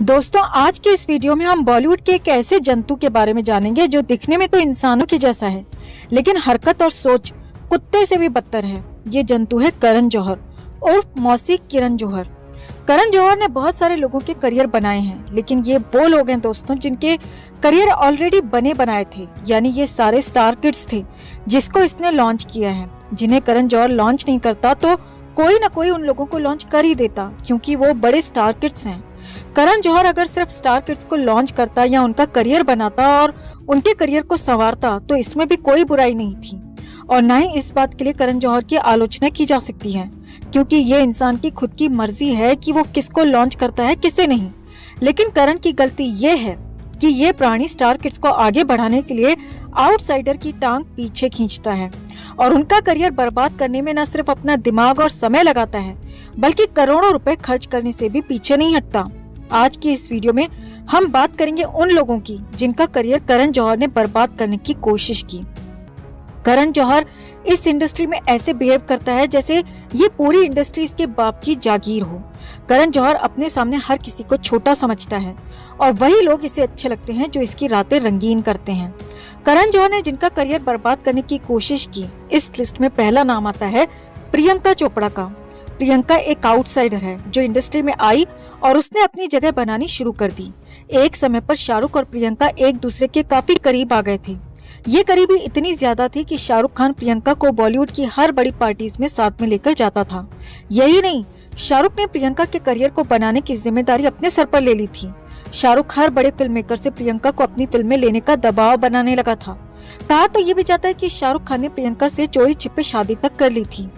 दोस्तों, आज के इस वीडियो में हम बॉलीवुड के एक ऐसे जंतु के बारे में जानेंगे जो दिखने में तो इंसानों के जैसा है, लेकिन हरकत और सोच कुत्ते से भी बदतर है। ये जंतु है करण जौहर उर्फ मौसी किरण जौहर। करण जौहर ने बहुत सारे लोगों के करियर बनाए हैं, लेकिन ये वो लोग हैं दोस्तों जिनके करियर ऑलरेडी बने बनाए थे। यानी ये सारे स्टार किड्स थे जिसको इसने लॉन्च किया है। जिन्हें करण जौहर लॉन्च नहीं करता तो कोई ना कोई उन लोगों को लॉन्च कर ही देता, क्योंकि वो बड़े स्टार किड्स हैं। करण जौहर अगर सिर्फ स्टार किड्स को लॉन्च करता या उनका करियर बनाता और उनके करियर को संवारता तो इसमें भी कोई बुराई नहीं थी, और न ही इस बात के लिए करण जौहर की आलोचना की जा सकती है, क्योंकि ये इंसान की खुद की मर्जी है कि वो किसको लॉन्च करता है किसे नहीं। लेकिन करण की गलती ये है कि ये प्राणी स्टार किड्स को आगे बढ़ाने के लिए आउटसाइडर की टांग पीछे खींचता है और उनका करियर बर्बाद करने में न सिर्फ अपना दिमाग और समय लगाता है, बल्कि करोड़ों रुपए खर्च करने से भी पीछे नहीं हटता। आज की इस वीडियो में हम बात करेंगे उन लोगों की जिनका करियर करण जौहर ने बर्बाद करने की कोशिश की। करण जौहर इस इंडस्ट्री में ऐसे बिहेव करता है जैसे ये पूरी इंडस्ट्री इसके बाप की जागीर हो। करण जौहर अपने सामने हर किसी को छोटा समझता है और वही लोग इसे अच्छे लगते हैं जो इसकी रातें रंगीन करते हैं। करण जौहर ने जिनका करियर बर्बाद करने की कोशिश की, इस लिस्ट में पहला नाम आता है प्रियंका चोपड़ा का। प्रियंका एक आउटसाइडर है जो इंडस्ट्री में आई और उसने अपनी जगह बनानी शुरू कर दी। एक समय पर शाहरुख और प्रियंका एक दूसरे के काफी करीब आ गए थे। ये करीबी इतनी ज्यादा थी कि शाहरुख खान प्रियंका को बॉलीवुड की हर बड़ी पार्टीज में साथ में लेकर जाता था। यही नहीं, शाहरुख ने प्रियंका के करियर को बनाने की जिम्मेदारी अपने सर पर ले ली थी। शाहरुख हर बड़े फिल्म मेकर से प्रियंका को अपनी फिल्म में लेने का दबाव बनाने लगा था। कहा तो ये भी जाता है कि शाहरुख खान ने प्रियंका से चोरी छिपे शादी तक कर ली थी।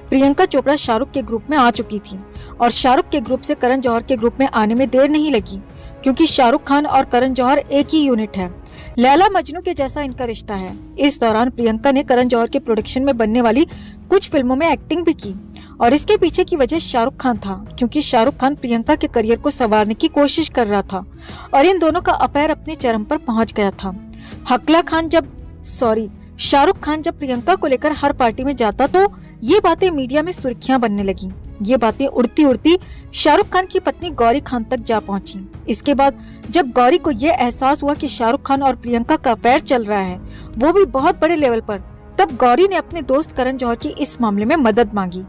प्रियंका चोपड़ा शाहरुख के ग्रुप में आ चुकी थी और शाहरुख के ग्रुप से करण जौहर के ग्रुप में आने में देर नहीं लगी, क्योंकि शाहरुख खान और करण जौहर एक ही यूनिट है। लैला मजनू के जैसा इनका रिश्ता है। इस दौरान प्रियंका ने करण जौहर के प्रोडक्शन में बनने वाली कुछ फिल्मों में एक्टिंग भी की, और इसके पीछे की वजह शाहरुख खान था, क्योंकि शाहरुख खान प्रियंका के करियर को संवारने की कोशिश कर रहा था और इन दोनों का अफेयर अपने चरम पर पहुंच गया था। शाहरुख खान जब प्रियंका को लेकर हर पार्टी में जाता तो ये बातें मीडिया में सुर्खियां बनने लगी। ये बातें उड़ती उड़ती शाहरुख खान की पत्नी गौरी खान तक जा पहुंची। इसके बाद जब गौरी को ये एहसास हुआ कि शाहरुख खान और प्रियंका का अफेयर चल रहा है, वो भी बहुत बड़े लेवल पर, तब गौरी ने अपने दोस्त करण जौहर की इस मामले में मदद मांगी।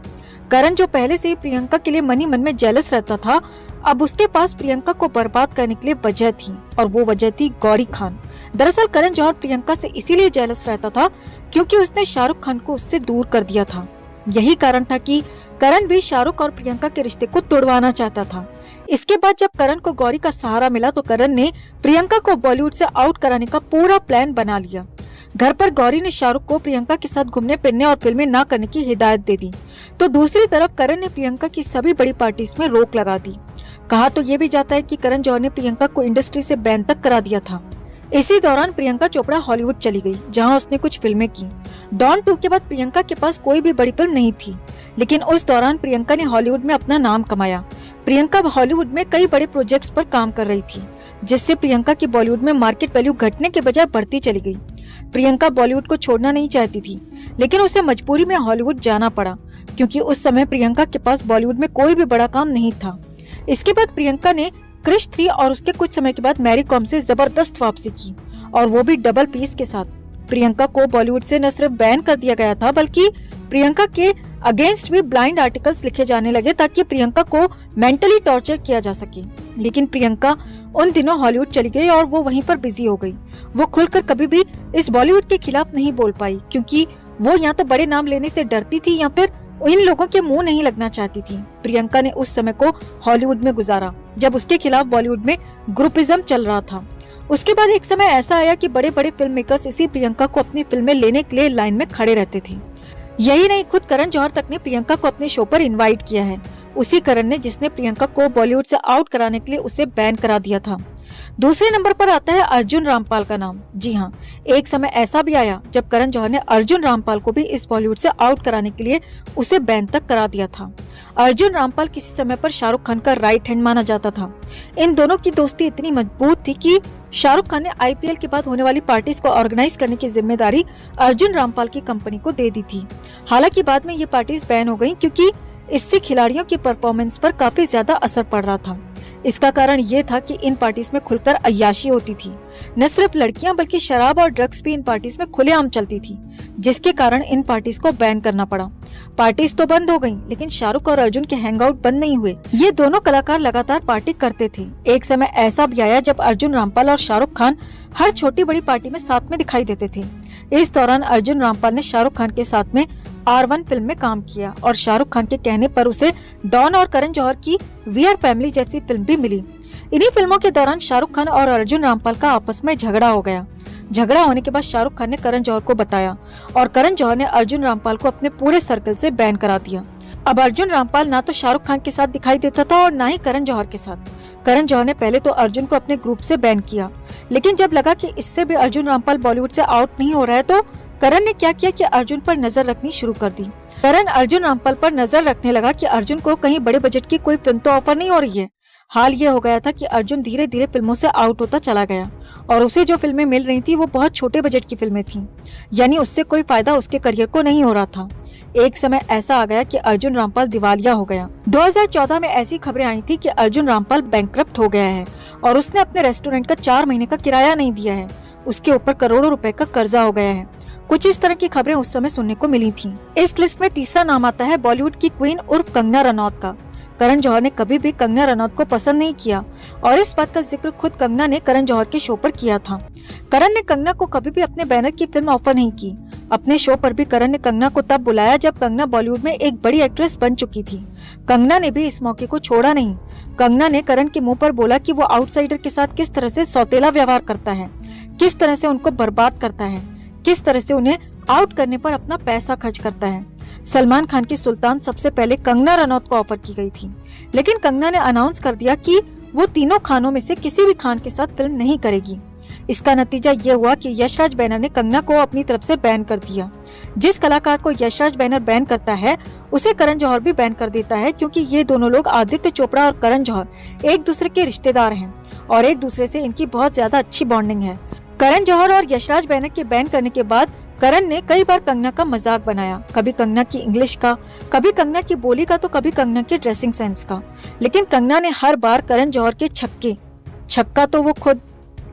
करण, जो पहले से ही प्रियंका के लिए मन ही मन में जेलस रहता था, अब उसके पास प्रियंका को बर्बाद करने के लिए वजह थी, और वो वजह थी गौरी खान। दरअसल करण जौहर प्रियंका से इसीलिए जेलस रहता था क्योंकि उसने शाहरुख खान को उससे दूर कर दिया था। यही कारण था कि करण भी शाहरुख और प्रियंका के रिश्ते को तोड़वाना चाहता था। इसके बाद जब करण को गौरी का सहारा मिला तो करण ने प्रियंका को बॉलीवुड से आउट कराने का पूरा प्लान बना लिया। घर पर गौरी ने शाहरुख को प्रियंका के साथ घूमने फिरने और फिल्में न करने की हिदायत दे दी, तो दूसरी तरफ करण ने प्रियंका की सभी बड़ी पार्टीज में रोक लगा दी। कहा तो ये भी जाता है कि करण जौहर ने प्रियंका को इंडस्ट्री से बैन तक करा दिया था। इसी दौरान प्रियंका चोपड़ा हॉलीवुड चली गई, जहां उसने कुछ फिल्में की। डॉन 2 के बाद प्रियंका के पास कोई भी बड़ी फिल्म नहीं थी, लेकिन उस दौरान प्रियंका ने हॉलीवुड में अपना नाम कमाया। प्रियंका हॉलीवुड में कई बड़े प्रोजेक्ट्स पर काम कर रही थी, जिससे प्रियंका की बॉलीवुड में मार्केट वैल्यू घटने के बजाय बढ़ती चली गई। प्रियंका बॉलीवुड को छोड़ना नहीं चाहती थी, लेकिन उसे मजबूरी में हॉलीवुड जाना पड़ा, क्योंकि उस समय प्रियंका के पास बॉलीवुड में कोई भी बड़ा काम नहीं था। इसके बाद प्रियंका ने क्रिश 3 और उसके कुछ समय के बाद मैरी कॉम से जबरदस्त वापसी की, और वो भी डबल पीस के साथ। प्रियंका को बॉलीवुड से न सिर्फ बैन कर दिया गया था, बल्कि प्रियंका के अगेंस्ट भी ब्लाइंड आर्टिकल्स लिखे जाने लगे ताकि प्रियंका को मेंटली टॉर्चर किया जा सके। लेकिन प्रियंका उन दिनों हॉलीवुड चली गई और वो वहीं पर बिजी हो गई। वो खुलकर कभी भी इस बॉलीवुड के खिलाफ नहीं बोल पाई, क्योंकि वो या तो बड़े नाम लेने से डरती थी या फिर इन लोगों के मुंह नहीं लगना चाहती थी। प्रियंका ने उस समय को हॉलीवुड में गुजारा जब उसके खिलाफ बॉलीवुड में ग्रुपिज्म चल रहा था। उसके बाद एक समय ऐसा आया कि बड़े बड़े फिल्म मेकर्स इसी प्रियंका को अपनी फिल्में लेने के लिए लाइन में खड़े रहते थे। यही नहीं, खुद करण जौहर तक ने प्रियंका को अपने शो पर इनवाइट किया है। उसी करण ने जिसने प्रियंका को बॉलीवुड से आउट कराने के लिए उसे बैन करा दिया था। दूसरे नंबर पर आता है अर्जुन रामपाल का नाम। जी हाँ, एक समय ऐसा भी आया जब करण जौहर ने अर्जुन रामपाल को भी इस बॉलीवुड से आउट कराने के लिए उसे बैन तक करा दिया था। अर्जुन रामपाल किसी समय पर शाहरुख खान का राइट हैंड माना जाता था। इन दोनों की दोस्ती इतनी मजबूत थी कि शाहरुख खान ने आईपीएल के बाद होने वाली पार्टीज को ऑर्गेनाइज करने की जिम्मेदारी अर्जुन रामपाल की कंपनी को दे दी थी। हालांकि बाद में ये पार्टीज बैन हो गयी, क्योंकि इससे खिलाड़ियों की परफॉर्मेंस पर काफी ज्यादा असर पड़ रहा था। इसका कारण ये था कि इन पार्टीज में खुलकर अय्याशी होती थी। न सिर्फ लड़कियां बल्कि शराब और ड्रग्स भी इन पार्टीज में खुलेआम चलती थी, जिसके कारण इन पार्टीज को बैन करना पड़ा। पार्टीज तो बंद हो गयी, लेकिन शाहरुख और अर्जुन के हैंगआउट बंद नहीं हुए। ये दोनों कलाकार लगातार पार्टी करते थे। एक समय ऐसा भी आया जब अर्जुन रामपाल और शाहरुख खान हर छोटी बड़ी पार्टी में साथ में दिखाई देते थे। इस दौरान अर्जुन रामपाल ने शाहरुख खान के साथ में R1 फिल्म में काम किया और शाहरुख खान के कहने पर उसे डॉन और करण जौहर की वी आर फैमिली जैसी फिल्म भी मिली। इन्हीं फिल्मों के दौरान शाहरुख खान और अर्जुन रामपाल का आपस में झगड़ा हो गया। झगड़ा होने के बाद शाहरुख खान ने करण जौहर को बताया और करण जौहर ने अर्जुन रामपाल को अपने पूरे सर्कल से बैन करा दिया। अब अर्जुन रामपाल ना तो शाहरुख खान के साथ दिखाई देता था और ना ही करण जौहर के साथ। करण जौहर ने पहले तो अर्जुन को अपने ग्रुप से बैन किया, लेकिन जब लगा कि इससे भी अर्जुन रामपाल बॉलीवुड से आउट नहीं हो रहा है तो करण ने क्या किया कि अर्जुन पर नजर रखनी शुरू कर दी। करण अर्जुन रामपाल पर नजर रखने लगा कि अर्जुन को कहीं बड़े बजट की कोई फिल्म तो ऑफर नहीं हो रही है। हाल ये हो गया था कि अर्जुन धीरे धीरे फिल्मों से आउट होता चला गया और उसे जो फिल्में मिल रही थी वो बहुत छोटे बजट की फिल्में थीं, यानी उससे कोई फायदा उसके करियर को नहीं हो रहा था। एक समय ऐसा आ गया कि अर्जुन रामपाल दिवालिया हो गया। 2014 में ऐसी खबरें आई थी कि अर्जुन रामपाल बैंकक्रप्ट हो गया है और उसने अपने रेस्टोरेंट का 4 महीने का किराया नहीं दिया है। उसके ऊपर करोड़ों रुपए का कर्जा हो गया है। कुछ इस तरह की खबरें उस समय सुनने को मिली थी। इस लिस्ट में तीसरा नाम आता है बॉलीवुड की क्वीन उर्फ कंगना रनौत का। करण जौहर ने कभी भी कंगना रनौत को पसंद नहीं किया और इस बात का जिक्र खुद कंगना ने करण जौहर के शो पर किया था। करण ने कंगना को कभी भी अपने बैनर की फिल्म ऑफर नहीं की। अपने शो पर भी करण ने कंगना को तब बुलाया जब कंगना बॉलीवुड में एक बड़ी एक्ट्रेस बन चुकी थी। कंगना ने भी इस मौके को छोड़ा नहीं। कंगना ने करण के मुंह पर बोला कि वो आउटसाइडर के साथ किस तरह से सौतेला व्यवहार करता है, किस तरह से उनको बर्बाद करता है, किस तरह से उन्हें आउट करने पर अपना पैसा खर्च करता है। सलमान खान की सुल्तान सबसे पहले कंगना रनौत को ऑफर की गई थी, लेकिन कंगना ने अनाउंस कर दिया कि वो तीनों खानों में से किसी भी खान के साथ फिल्म नहीं करेगी। इसका नतीजा ये हुआ कि यशराज बैनर ने कंगना को अपनी तरफ से बैन कर दिया। जिस कलाकार को यशराज बैनर बैन करता है उसे करण जौहर भी बैन कर देता है, क्योंकि ये दोनों लोग आदित्य चोपड़ा और करण जौहर एक दूसरे के रिश्तेदार हैं और एक दूसरे से इनकी बहुत ज्यादा अच्छी बॉन्डिंग है। करण जौहर और यशराज बैनर के बैन करने के बाद करण ने कई बार कंगना का मजाक बनाया, कभी कंगना की इंग्लिश का, कभी कंगना की बोली का, तो कभी कंगना के ड्रेसिंग सेंस का। लेकिन कंगना ने हर बार करण जौहर के छक्का तो वो खुद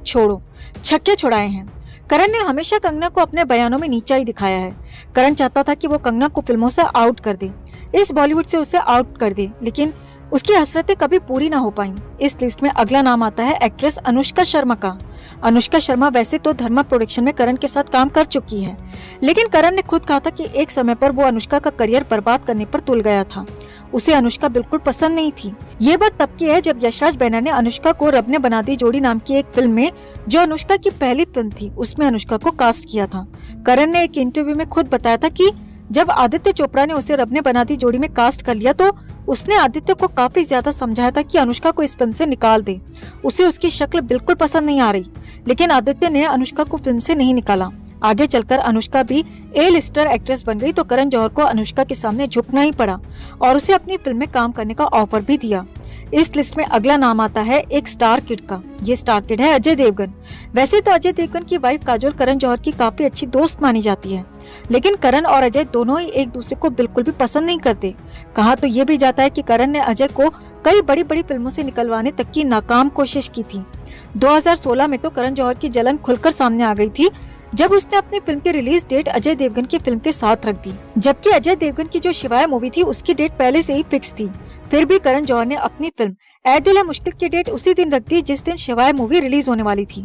छोड़ो, छक्के छुड़ाए हैं। करण ने हमेशा कंगना को अपने बयानों में नीचा ही दिखाया है। करण चाहता था कि वो कंगना को फिल्मों से आउट कर दे, इस बॉलीवुड से उसे आउट कर दे, लेकिन उसकी हसरतें कभी पूरी ना हो पाई। इस लिस्ट में अगला नाम आता है एक्ट्रेस अनुष्का शर्मा का। अनुष्का शर्मा वैसे तो धर्मा प्रोडक्शन में करण के साथ काम कर चुकी है, लेकिन करण ने खुद कहा था कि एक समय पर वो अनुष्का का करियर बर्बाद करने पर तुल गया था। उसे अनुष्का बिल्कुल पसंद नहीं थी। ये बात तब की है जब यशराज बैनर ने अनुष्का को रब ने बना दी जोड़ी नाम की एक फिल्म में, जो अनुष्का की पहली फिल्म थी, उसमें अनुष्का को कास्ट किया था। करण ने एक इंटरव्यू में खुद बताया था कि जब आदित्य चोपड़ा ने उसे रब ने बना दी जोड़ी में कास्ट कर लिया तो उसने आदित्य को काफी ज्यादा समझाया था कि अनुष्का को इस फिल्म से निकाल दे, उसे उसकी शक्ल बिल्कुल पसंद नहीं आ रही। लेकिन आदित्य ने अनुष्का को फिल्म से नहीं निकाला। आगे चलकर अनुष्का भी ए लिस्टर एक्ट्रेस बन गई तो करण जौहर को अनुष्का के सामने झुकना ही पड़ा और उसे अपनी फिल्म में काम करने का ऑफर भी दिया। इस लिस्ट में अगला नाम आता है एक स्टार किड का। ये स्टार किड है अजय देवगन। वैसे तो अजय देवगन की वाइफ काजोल करण जौहर की काफी अच्छी दोस्त मानी जाती है, लेकिन करण और अजय दोनों ही एक दूसरे को बिल्कुल भी पसंद नहीं करते। कहा तो ये भी जाता है कि करण ने अजय को कई बड़ी बड़ी फिल्मों से निकलवाने तक की नाकाम कोशिश की थी। 2016 में तो करण जौहर की जलन खुलकर सामने आ गई थी जब उसने अपनी फिल्म की रिलीज डेट अजय देवगन की फिल्म के साथ रख दी, जबकि अजय देवगन की जो शिवाय मूवी थी उसकी डेट पहले से ही फिक्स थी। फिर भी करण जौहर ने अपनी फिल्म ऐ दिल है मुश्किल की डेट उसी दिन रख दी जिस दिन शिवाय मूवी रिलीज होने वाली थी।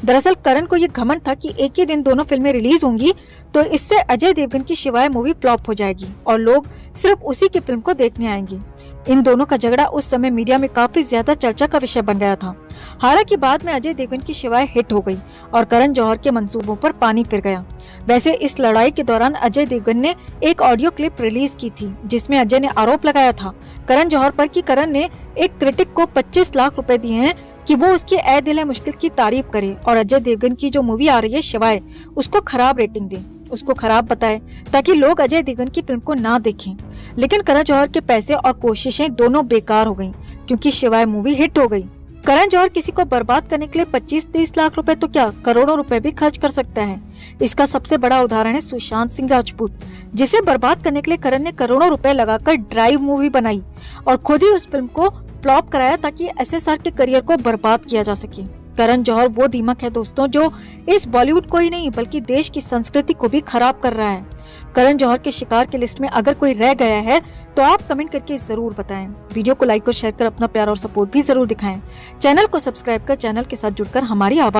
दरअसल करण को ये घमंड था कि एक ही दिन दोनों फिल्में रिलीज होंगी तो इससे अजय देवगन की शिवाय मूवी फ्लॉप हो जाएगी और लोग सिर्फ उसी की फिल्म को देखने आएंगे। इन दोनों का झगड़ा उस समय मीडिया में काफी ज्यादा चर्चा का विषय बन गया था। हालांकि बाद में अजय देवगन की शिवाय हिट हो गई और करण जौहर के मंसूबों पर पानी फिर गया। वैसे इस लड़ाई के दौरान अजय देवगन ने एक ऑडियो क्लिप रिलीज की थी जिसमें अजय ने आरोप लगाया था करण जौहर पर कि करण ने एक क्रिटिक को 25 लाख रुपए दिए हैं कि वो उसकी ऐ दिल है मुश्किल की तारीफ करे और अजय देवगन की जो मूवी आ रही है शिवाय उसको खराब रेटिंग दे, उसको खराब बताए ताकि लोग अजय देवगन की फिल्म को ना देखें। लेकिन करण जौहर के पैसे और कोशिशें दोनों बेकार हो गयी क्योंकि शिवाय मूवी हिट हो गई। करण जौहर किसी को बर्बाद करने के लिए 25-30 लाख रुपए तो क्या करोड़ों रुपए भी खर्च कर सकता है। इसका सबसे बड़ा उदाहरण है सुशांत सिंह राजपूत, जिसे बर्बाद करने के लिए करण ने करोड़ों रुपए लगाकर ड्राइव मूवी बनाई और खुद ही उस फिल्म को फ्लॉप कराया ताकि SSR के करियर को बर्बाद किया जा सके। करण जौहर वो दीमक है दोस्तों जो इस बॉलीवुड को ही नहीं बल्कि देश की संस्कृति को भी खराब कर रहा है। करण जौहर के शिकार की लिस्ट में अगर कोई रह गया है तो आप कमेंट करके जरूर बताएं। वीडियो को लाइक और शेयर कर अपना प्यार और सपोर्ट भी जरूर दिखाएं। चैनल को सब्सक्राइब कर चैनल के साथ जुड़कर हमारी आवाज